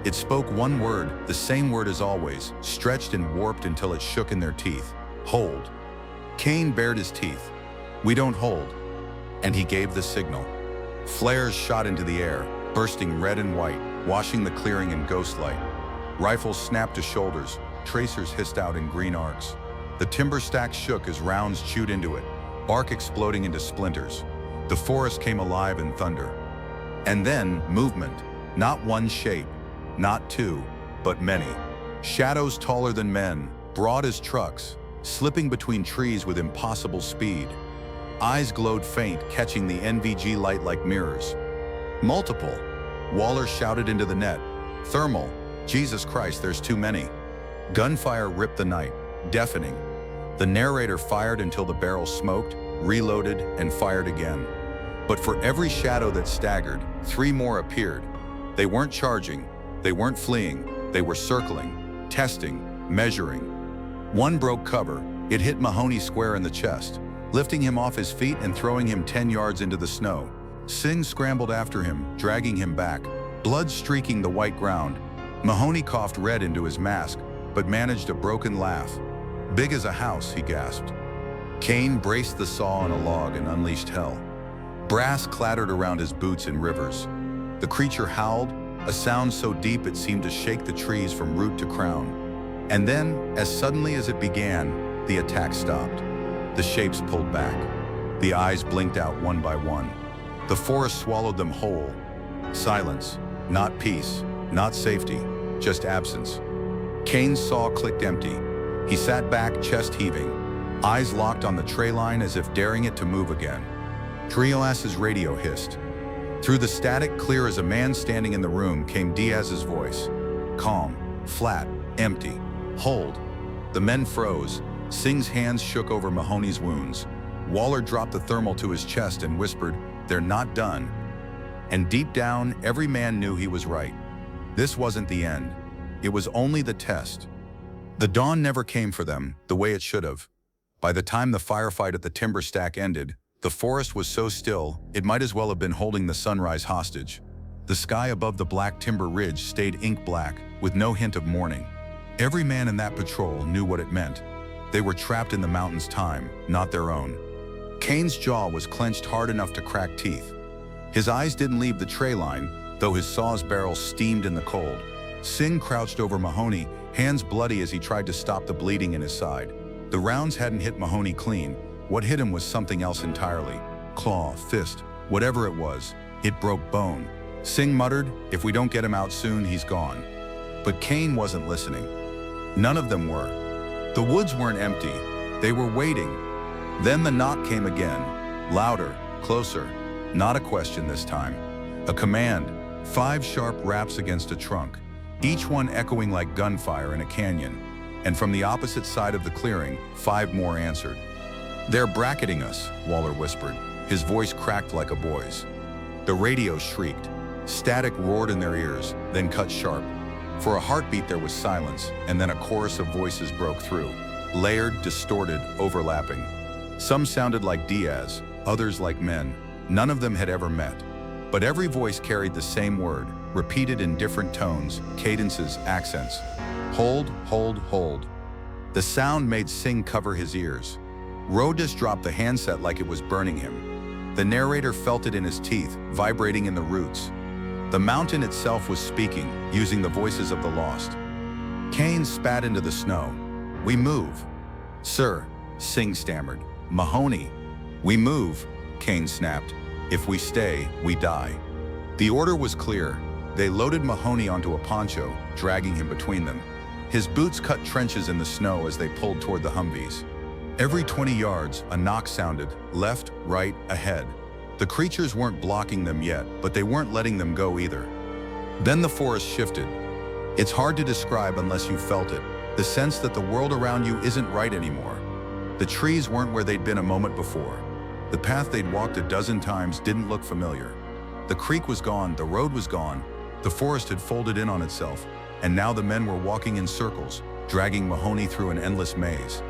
It spoke one word, the same word as always, stretched and warped until it shook in their teeth. "Hold." Kane bared his teeth. "We don't hold." And he gave the signal. Flares shot into the air, bursting red and white, washing the clearing in ghost light. Rifles snapped to shoulders, tracers hissed out in green arcs. The timber stack shook as rounds chewed into it, bark exploding into splinters. The forest came alive in thunder. And then, movement. Not one shape, not two, but many. Shadows taller than men, broad as trucks, slipping between trees with impossible speed. Eyes glowed faint, catching the NVG light like mirrors. "Multiple." Waller shouted into the net. "Thermal. Jesus Christ, there's too many." Gunfire ripped the night, deafening. The narrator fired until the barrel smoked, reloaded, and fired again. But for every shadow that staggered, 3 more appeared. They weren't charging, they weren't fleeing, they were circling, testing, measuring. One broke cover. It hit Mahoney square in the chest, lifting him off his feet and throwing him 10 yards into the snow. Singh scrambled after him, dragging him back, blood streaking the white ground. Mahoney coughed red into his mask, but managed a broken laugh. "Big as a house," he gasped. Kane braced the saw on a log and unleashed hell. Brass clattered around his boots in rivers. The creature howled, a sound so deep it seemed to shake the trees from root to crown. And then, as suddenly as it began, the attack stopped. The shapes pulled back. The eyes blinked out one by one. The forest swallowed them whole. Silence, not peace, not safety, just absence. Kane's saw clicked empty. He sat back, chest heaving, eyes locked on the tray line as if daring it to move again. Trias's radio hissed. Through the static, clear as a man standing in the room, came Diaz's voice. Calm, flat, empty. Hold. The men froze. Singh's hands shook over Mahoney's wounds. Waller dropped the thermal to his chest and whispered, "They're not done." And deep down, every man knew he was right. This wasn't the end. It was only the test. The dawn never came for them, the way it should have. By the time the firefight at the timber stack ended, the forest was so still, it might as well have been holding the sunrise hostage. The sky above the black timber ridge stayed ink black, with no hint of morning. Every man in that patrol knew what it meant. They were trapped in the mountain's time, not their own. Kane's jaw was clenched hard enough to crack teeth. His eyes didn't leave the tray line, though his saw's barrel steamed in the cold. Singh crouched over Mahoney, hands bloody as he tried to stop the bleeding in his side. The rounds hadn't hit Mahoney clean. What hit him was something else entirely. Claw, fist, whatever it was, it broke bone. Singh muttered, "If we don't get him out soon, he's gone." But Kane wasn't listening. None of them were. The woods weren't empty. They were waiting. Then the knock came again, louder, closer. Not a question this time. A command, 5 sharp raps against a trunk, each one echoing like gunfire in a canyon. And from the opposite side of the clearing, 5 more answered. "They're bracketing us," Waller whispered. His voice cracked like a boy's. The radio shrieked. Static roared in their ears, then cut sharp. For a heartbeat there was silence, and then a chorus of voices broke through. Layered, distorted, overlapping. Some sounded like Diaz, others like men. None of them had ever met. But every voice carried the same word, repeated in different tones, cadences, accents. Hold, hold, hold. The sound made Singh cover his ears. Rodis dropped the handset like it was burning him. The narrator felt it in his teeth, vibrating in the roots. The mountain itself was speaking, using the voices of the lost. Kane spat into the snow. "We move." "Sir," Singh stammered. "Mahoney." "We move," Kane snapped. "If we stay, we die." The order was clear. They loaded Mahoney onto a poncho, dragging him between them. His boots cut trenches in the snow as they pulled toward the Humvees. Every 20 yards, a knock sounded, left, right, ahead. The creatures weren't blocking them yet, but they weren't letting them go either. Then the forest shifted. It's hard to describe unless you felt it, the sense that the world around you isn't right anymore. The trees weren't where they'd been a moment before. The path they'd walked a dozen times didn't look familiar. The creek was gone, the road was gone, the forest had folded in on itself, and now the men were walking in circles, dragging Mahoney through an endless maze.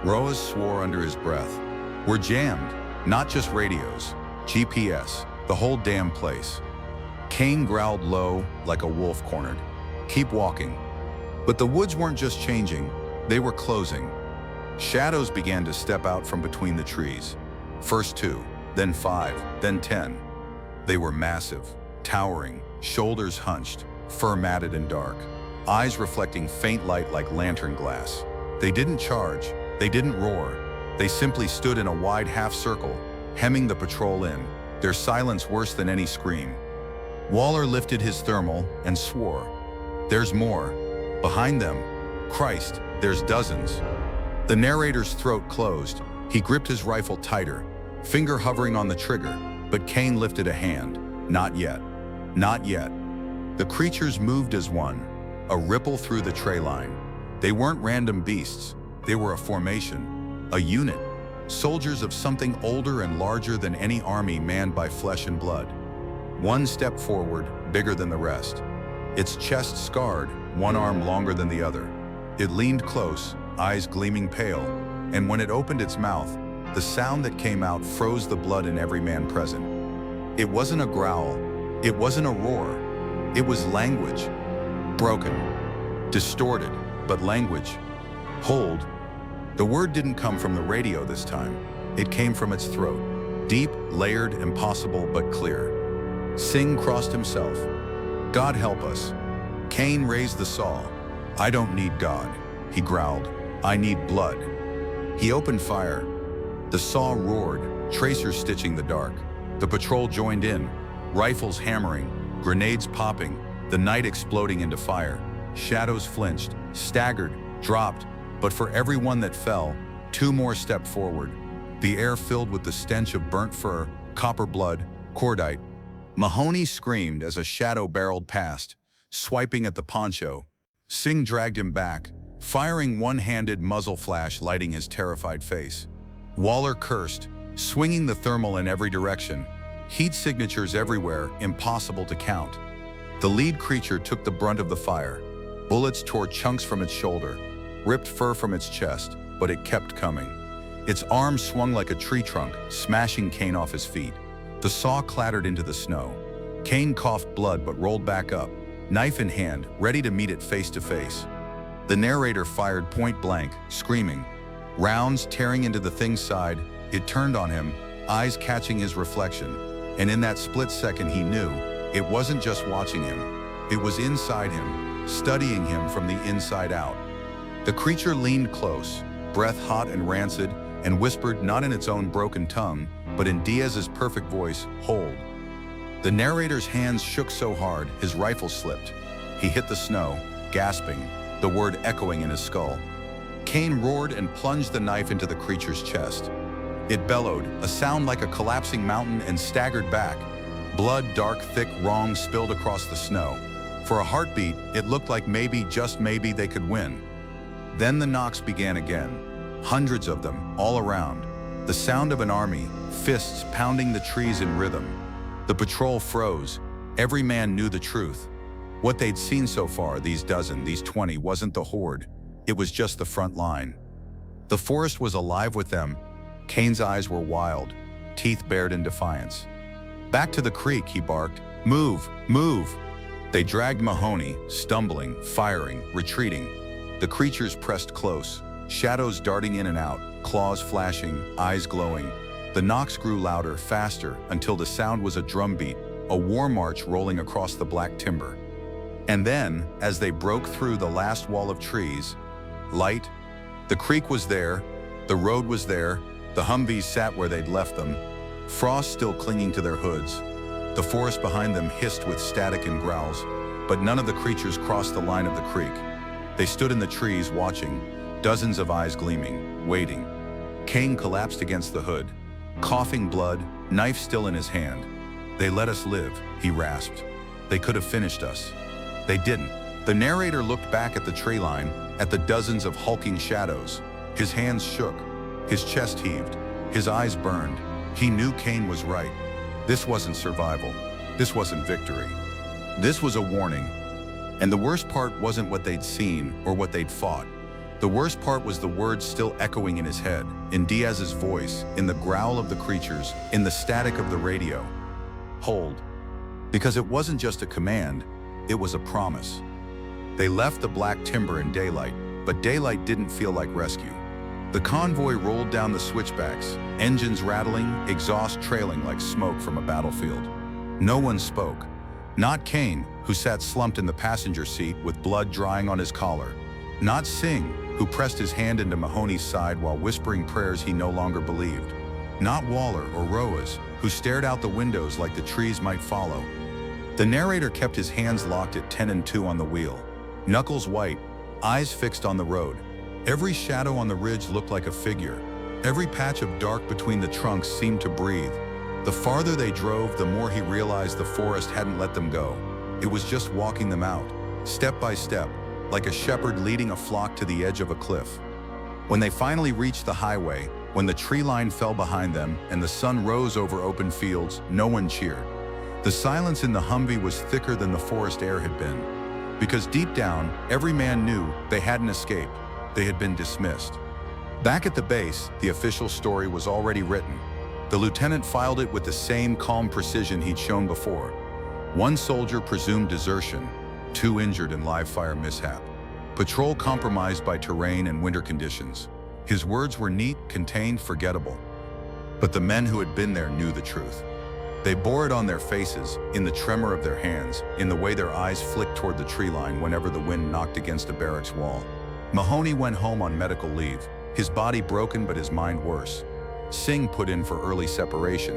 Roas swore under his breath. "We're jammed, not just radios. GPS, the whole damn place." Kane growled low, like a wolf cornered. "Keep walking." But the woods weren't just changing, they were closing. Shadows began to step out from between the trees. First 2, then 5, then 10. They were massive, towering, shoulders hunched, fur matted and dark, eyes reflecting faint light like lantern glass. They didn't charge, they didn't roar. They simply stood in a wide half circle, hemming the patrol in, their silence worse than any scream. Waller lifted his thermal and swore. "There's more. Behind them. Christ, there's dozens." The narrator's throat closed. He gripped his rifle tighter, finger hovering on the trigger, but Kane lifted a hand. "Not yet. Not yet." The creatures moved as one, a ripple through the tray line. They weren't random beasts. They were a formation, a unit. soldiers of something older and larger than any army manned by flesh and blood. One step forward, bigger than the rest. Its chest scarred, one arm longer than the other. It leaned close, eyes gleaming pale, and when it opened its mouth, the sound that came out froze the blood in every man present. It wasn't a growl, it wasn't a roar, it was language. Broken, distorted, but language. Hold. The word didn't come from the radio this time. It came from its throat. Deep, layered, impossible, but clear. Singh crossed himself. God help us. Cain raised the saw. I don't need God, he growled. I need blood. He opened fire. The saw roared, tracers stitching the dark. The patrol joined in, rifles hammering, grenades popping, the night exploding into fire. Shadows flinched, staggered, dropped, but for every one that fell, two more stepped forward. The air filled with the stench of burnt fur, copper blood, cordite. Mahoney screamed as a shadow barreled past, swiping at the poncho. Singh dragged him back, firing one-handed muzzle flash lighting his terrified face. Waller cursed, swinging the thermal in every direction. Heat signatures everywhere, impossible to count. The lead creature took the brunt of the fire. Bullets tore chunks from its shoulder, ripped fur from its chest, but it kept coming. Its arms swung like a tree trunk, smashing Cain off his feet. The saw clattered into the snow. Cain coughed blood but rolled back up, knife in hand, ready to meet it face to face. The narrator fired point blank, screaming. Rounds tearing into the thing's side, it turned on him, eyes catching his reflection. And in that split second he knew, it wasn't just watching him. It was inside him, studying him from the inside out. The creature leaned close, breath hot and rancid, and whispered not in its own broken tongue, but in Diaz's perfect voice, hold. The narrator's hands shook so hard, his rifle slipped. He hit the snow, gasping, the word echoing in his skull. Cain roared and plunged the knife into the creature's chest. It bellowed, a sound like a collapsing mountain, and staggered back. Blood, dark, thick, wrong spilled across the snow. For a heartbeat, it looked like maybe, just maybe, they could win. Then the knocks began again. Hundreds of them, all around. The sound of an army, fists pounding the trees in rhythm. The patrol froze. Every man knew the truth. What they'd seen so far, these dozen, these 20, wasn't the horde. It was just the front line. The forest was alive with them. Cain's eyes were wild, teeth bared in defiance. Back to the creek, he barked. Move, move. They dragged Mahoney, stumbling, firing, retreating. The creatures pressed close, shadows darting in and out, claws flashing, eyes glowing. The knocks grew louder, faster, until the sound was a drumbeat, a war march rolling across the black timber. And then, as they broke through the last wall of trees, light. The creek was there, the road was there, the Humvees sat where they'd left them, frost still clinging to their hoods. The forest behind them hissed with static and growls, but none of the creatures crossed the line of the creek. They stood in the trees watching, dozens of eyes gleaming, waiting. Cain collapsed against the hood, coughing blood, knife still in his hand. They let us live, he rasped. They could have finished us. They didn't. The narrator looked back at the tree line, at the dozens of hulking shadows. His hands shook, his chest heaved, his eyes burned. He knew Cain was right. This wasn't survival. This wasn't victory. This was a warning. And the worst part wasn't what they'd seen or what they'd fought. The worst part was the words still echoing in his head, in Diaz's voice, in the growl of the creatures, in the static of the radio. Hold. Because it wasn't just a command, it was a promise. They left the black timber in daylight, but daylight didn't feel like rescue. The convoy rolled down the switchbacks, engines rattling, exhaust trailing like smoke from a battlefield. No one spoke. Not Cain, who sat slumped in the passenger seat with blood drying on his collar. Not Singh, who pressed his hand into Mahoney's side while whispering prayers he no longer believed. Not Waller or Roas, who stared out the windows like the trees might follow. The narrator kept his hands locked at 10 and 2 on the wheel, knuckles white, eyes fixed on the road. Every shadow on the ridge looked like a figure. Every patch of dark between the trunks seemed to breathe. The farther they drove, the more he realized the forest hadn't let them go. It was just walking them out, step by step, like a shepherd leading a flock to the edge of a cliff. When they finally reached the highway, When the tree line fell behind them and the sun rose over open fields, no one cheered. The silence in the Humvee was thicker than the forest air had been. Because deep down, every man knew they hadn't escaped. They had been dismissed. Back at the base, the official story was already written. The lieutenant filed it with the same calm precision he'd shown before. 1 soldier presumed desertion, 2 injured in live fire mishap. Patrol compromised by terrain and winter conditions. His words were neat, contained, forgettable. But the men who had been there knew the truth. They bore it on their faces, in the tremor of their hands, in the way their eyes flicked toward the tree line whenever the wind knocked against a barracks wall. Mahoney went home on medical leave, his body broken but his mind worse. Singh put in for early separation.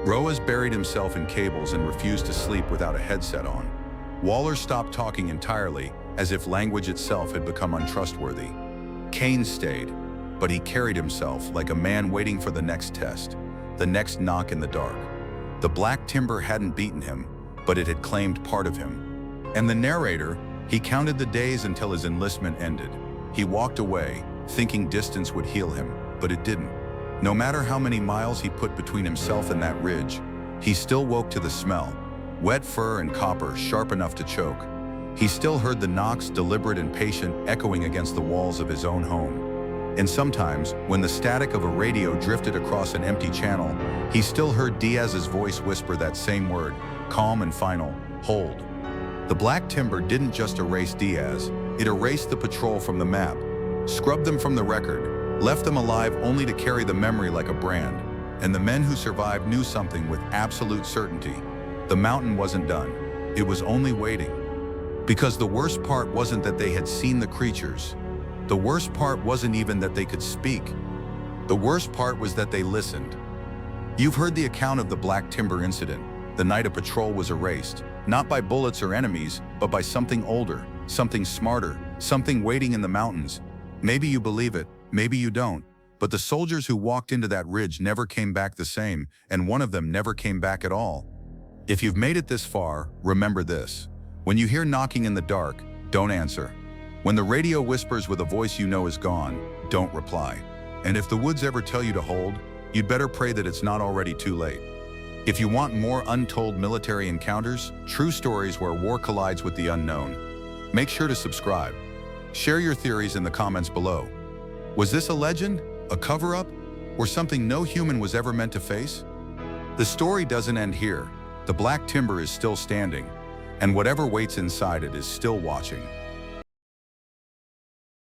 Roas buried himself in cables and refused to sleep without a headset on. Waller stopped talking entirely, as if language itself had become untrustworthy. Kane stayed, but he carried himself like a man waiting for the next test, the next knock in the dark. The black timber hadn't beaten him, but it had claimed part of him. And the narrator, he counted the days until his enlistment ended. He walked away, thinking distance would heal him, but it didn't. No matter how many miles he put between himself and that ridge, he still woke to the smell, wet fur and copper sharp enough to choke. He still heard the knocks, deliberate and patient, echoing against the walls of his own home. And sometimes, when the static of a radio drifted across an empty channel, he still heard Diaz's voice whisper that same word, calm and final, hold. The black timber didn't just erase Diaz, it erased the patrol from the map, scrubbed them from the record, left them alive only to carry the memory like a brand. And the men who survived knew something with absolute certainty. The mountain wasn't done. It was only waiting. Because the worst part wasn't that they had seen the creatures. The worst part wasn't even that they could speak. The worst part was that they listened. You've heard the account of the Black Timber incident, the night a patrol was erased, not by bullets or enemies, but by something older, something smarter, something waiting in the mountains. Maybe you believe it, maybe you don't, but the soldiers who walked into that ridge never came back the same, and one of them never came back at all. If you've made it this far, remember this. When you hear knocking in the dark, don't answer. When the radio whispers with a voice you know is gone, don't reply. And if the woods ever tell you to hold, you'd better pray that it's not already too late. If you want more untold military encounters, true stories where war collides with the unknown, make sure to subscribe. Share your theories in the comments below. Was this a legend, a cover-up, or something no human was ever meant to face? The story doesn't end here. The Black Timber is still standing, and whatever waits inside it is still watching.